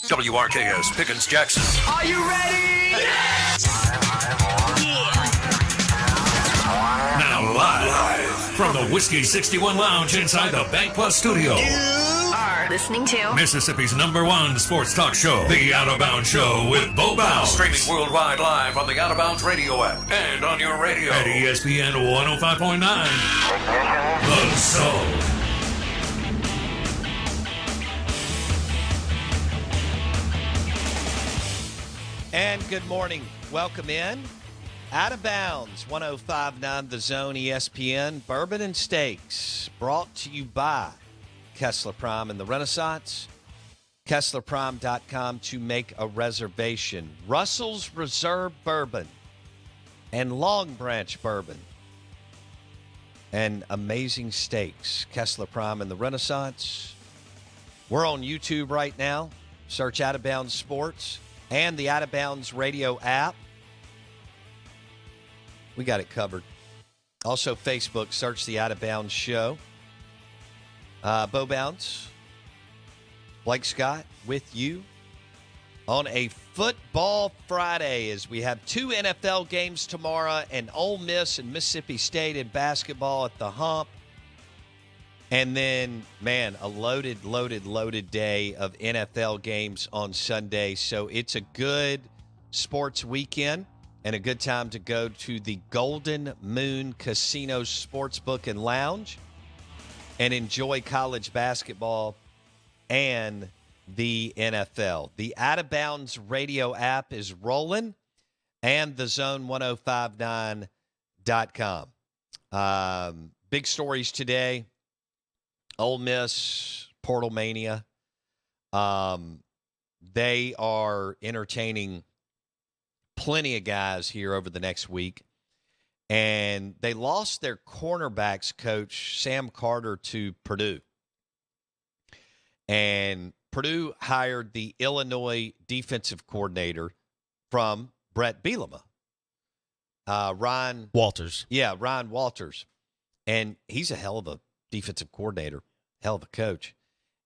WRKS Pickens Jackson. Are you ready? Yes! Now live from the Whiskey 61 Lounge inside the BankPlus Studio. You are listening to Mississippi's #1 sports talk show, The Out of Bounds Show with Bo Bounds. Streaming worldwide live on the Out of Bounds radio app and on your radio at ESPN 105.9. The Zone. And good morning. Welcome in. Out of Bounds, 105.9 The Zone, ESPN. Bourbon and Steaks, brought to you by Kessler Prime and the Renaissance. KesslerPrime.com to make a reservation. Russell's Reserve Bourbon and Long Branch Bourbon and amazing steaks. Kessler Prime and the Renaissance. We're on YouTube right now. Search Out of Bounds Sports and the Out of Bounds radio app. We got it covered. Also, Facebook, search the Out of Bounds Show. Bo Bounds, Blake Scott with you on a football Friday as we have two NFL games tomorrow and Ole Miss and Mississippi State in basketball at the Hump. And then, man, a loaded day of NFL games on Sunday. So it's a good sports weekend and a good time to go to the Golden Moon Casino Sportsbook and Lounge and enjoy college basketball and the NFL. The Out of Bounds radio app is rolling and the zone1059.com. Big stories today. Ole Miss, Portal Mania. They are entertaining plenty of guys here over the next week. And they lost their cornerbacks coach, Sam Carter, to Purdue. And Purdue hired the Illinois defensive coordinator from Brett Bielema. Ryan Walters. Yeah, Ryan Walters. And he's a hell of a defensive coordinator, hell of a coach.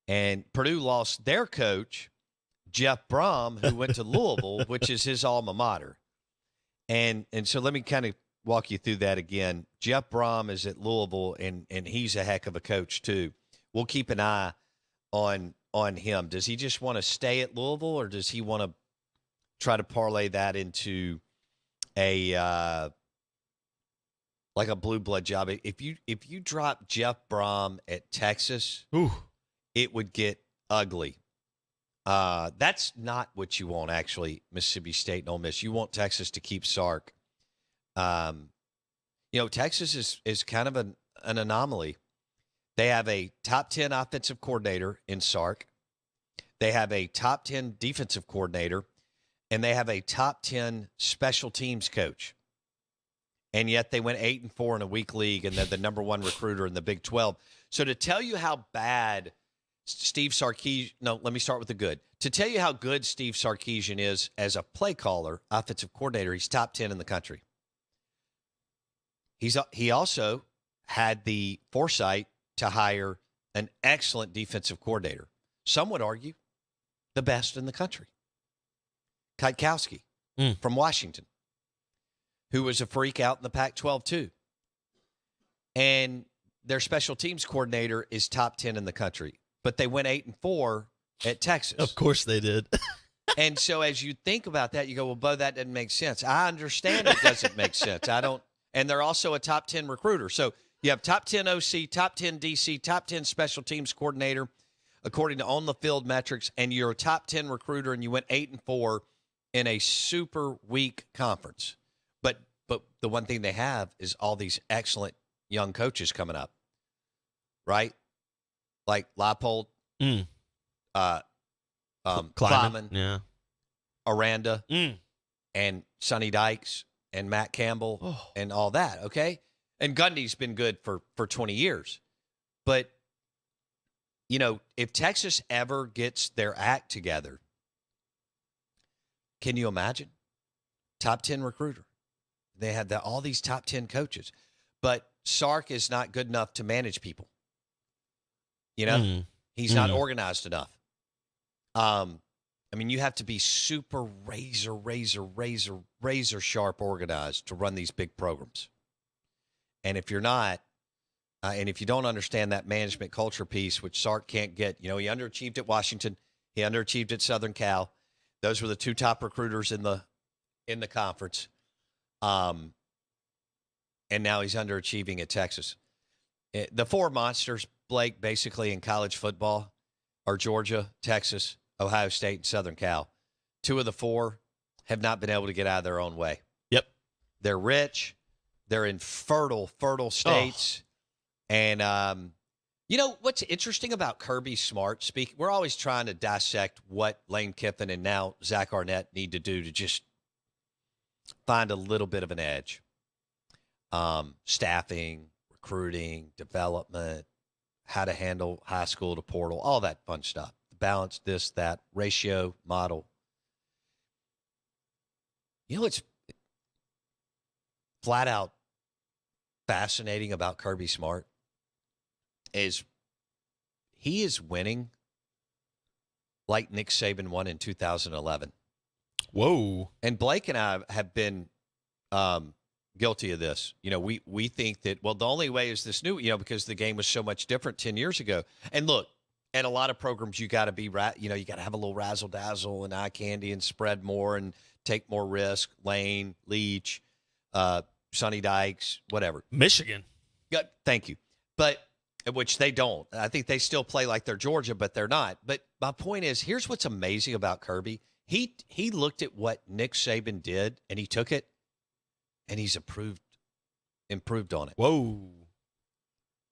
And Purdue lost their coach, Jeff Brom, who went to Louisville, which is his alma mater. And so let me kind of walk you through that again. Jeff Brom is at Louisville, and he's a heck of a coach too. We'll keep an eye on him. Does he just want to stay at Louisville, or does he want to try to parlay that into a like a blue blood job? If you drop Jeff Brom at Texas, it would get ugly. That's not what you want, actually, Mississippi State and Ole Miss. You want Texas to keep Sark. Texas is kind of an anomaly. They have a top 10 offensive coordinator in Sark. They have a top 10 defensive coordinator, and they have a top 10 special teams coach. And yet they went 8-4 in a weak league, and they're the #1 recruiter in the Big 12. So to tell you how bad Steve Sarkisian, no, let me start with the good. To tell you how good Steve Sarkisian is as a play caller, offensive coordinator, he's top 10 in the country. He also had the foresight to hire an excellent defensive coordinator. Some would argue the best in the country. Kwiatkowski from Washington, who was a freak out in the Pac-12 too. And their special teams coordinator is top 10 in the country. But they went 8-4 at Texas. Of course they did. And so as you think about that, you go, well, Bo, that doesn't make sense. I understand it doesn't make sense. And they're also a top 10 recruiter. So you have top 10 OC, top 10 DC, top 10 special teams coordinator, according to on-the-field metrics, and you're a top 10 recruiter, and you went 8-4 in a super weak conference. But the one thing they have is all these excellent young coaches coming up, right? Like Leipold, Kleiman, Aranda, and Sonny Dykes, and Matt Campbell, and all that, okay? And Gundy's been good for 20 years. But, if Texas ever gets their act together, can you imagine? Top 10 recruiter. They had all these top 10 coaches. But Sark is not good enough to manage people. He's not organized enough. I mean, you have to be super razor sharp organized to run these big programs. And if you're not, and if you don't understand that management culture piece, which Sark can't get, he underachieved at Washington, he underachieved at Southern Cal. Those were the two top recruiters in the conference. And now he's underachieving at Texas. The four monsters, Blake, basically in college football are Georgia, Texas, Ohio State, and Southern Cal. Two of the four have not been able to get out of their own way. Yep. They're rich. They're in fertile states. Oh. And, what's interesting about Kirby Smart, we're always trying to dissect what Lane Kiffin and now Zach Arnett need to do to just find a little bit of an edge. Staffing, recruiting, development, how to handle high school to portal, all that fun stuff. Balance, this, that, ratio, model. It's flat out fascinating about Kirby Smart is he is winning like Nick Saban won in 2011. Whoa. And Blake and I have been guilty of this. We think that, the only way is this new, because the game was so much different 10 years ago. And look, and a lot of programs, you got to be, you got to have a little razzle dazzle and eye candy and spread more and take more risk. Lane, Leach, Sonny Dykes, whatever. Michigan. Yeah, thank you. But which they don't. I think they still play like they're Georgia, but they're not. But my point is, here's what's amazing about Kirby. He looked at what Nick Saban did, and he took it, and he's improved on it. Whoa.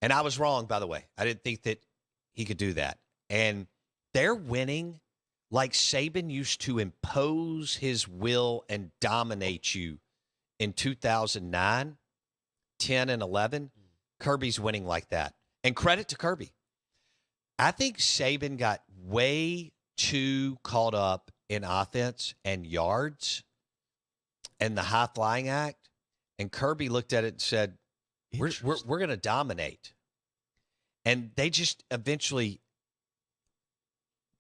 And I was wrong, by the way. I didn't think that he could do that. And they're winning like Saban used to impose his will and dominate you in 2009, 10, and 11. Kirby's winning like that. And credit to Kirby. I think Saban got way too caught up in offense and yards and the high-flying act. And Kirby looked at it and said, we're going to dominate. And they just eventually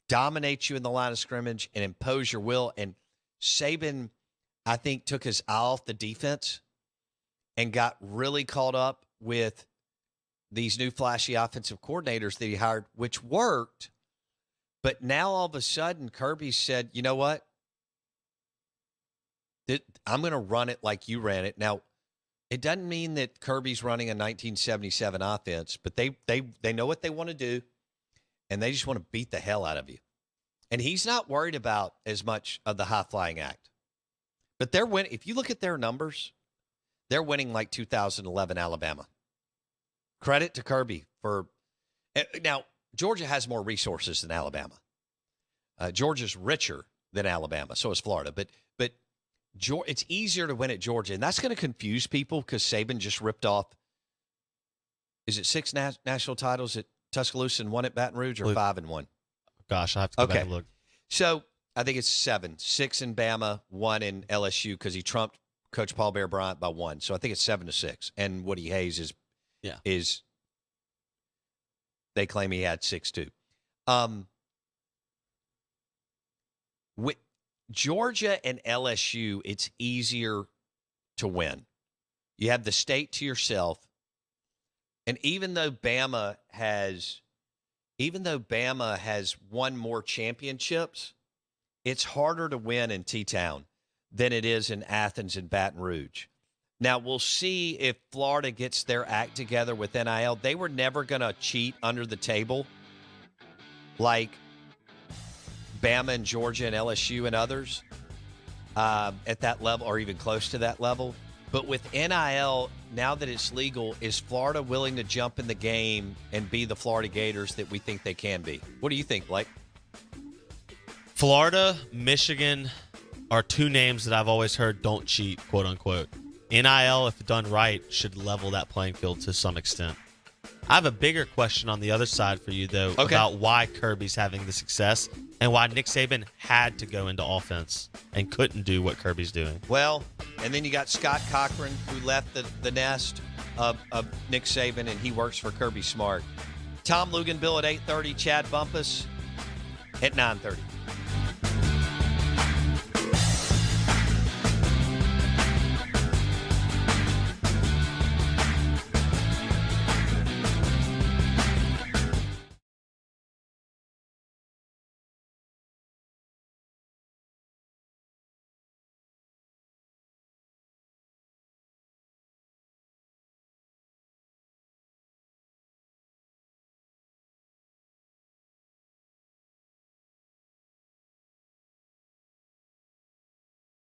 dominate you in the line of scrimmage and impose your will. And Saban, I think, took his eye off the defense and got really caught up with these new flashy offensive coordinators that he hired, which worked. But now all of a sudden, Kirby said, you know what? I'm going to run it like you ran it. Now, it doesn't mean that Kirby's running a 1977 offense, but they know what they want to do, and they just want to beat the hell out of you. And he's not worried about as much of the high-flying act. But they're winning. If you look at their numbers, they're winning like 2011 Alabama. Credit to Kirby for – now, Georgia has more resources than Alabama. Georgia's richer than Alabama. So is Florida. But it's easier to win at Georgia, and that's going to confuse people because Saban just ripped off – is it 6 national titles at Tuscaloosa and 1 at Baton Rouge, or 5 and 1? Gosh, I have to go back and look. So I think it's 7. 6 in Bama, 1 in LSU because he trumped Coach Paul Bear Bryant by 1. So I think it's 7-6. And Woody Hayes is they claim he had 6 too. With Georgia and LSU, it's easier to win. You have the state to yourself. And even though Bama has won more championships, it's harder to win in T-Town than it is in Athens and Baton Rouge. Now, we'll see if Florida gets their act together with NIL. They were never going to cheat under the table like Bama and Georgia and LSU and others at that level or even close to that level. But with NIL, now that it's legal, is Florida willing to jump in the game and be the Florida Gators that we think they can be? What do you think, Blake? Florida, Michigan are two names that I've always heard don't cheat, quote unquote. NIL, if done right, should level that playing field to some extent. I have a bigger question on the other side for you, though, about why Kirby's having the success and why Nick Saban had to go into offense and couldn't do what Kirby's doing. Well, and then you got Scott Cochran, who left the nest of Nick Saban, and he works for Kirby Smart. Tom Luganbill at 8:30, Chad Bumpus at 9:30.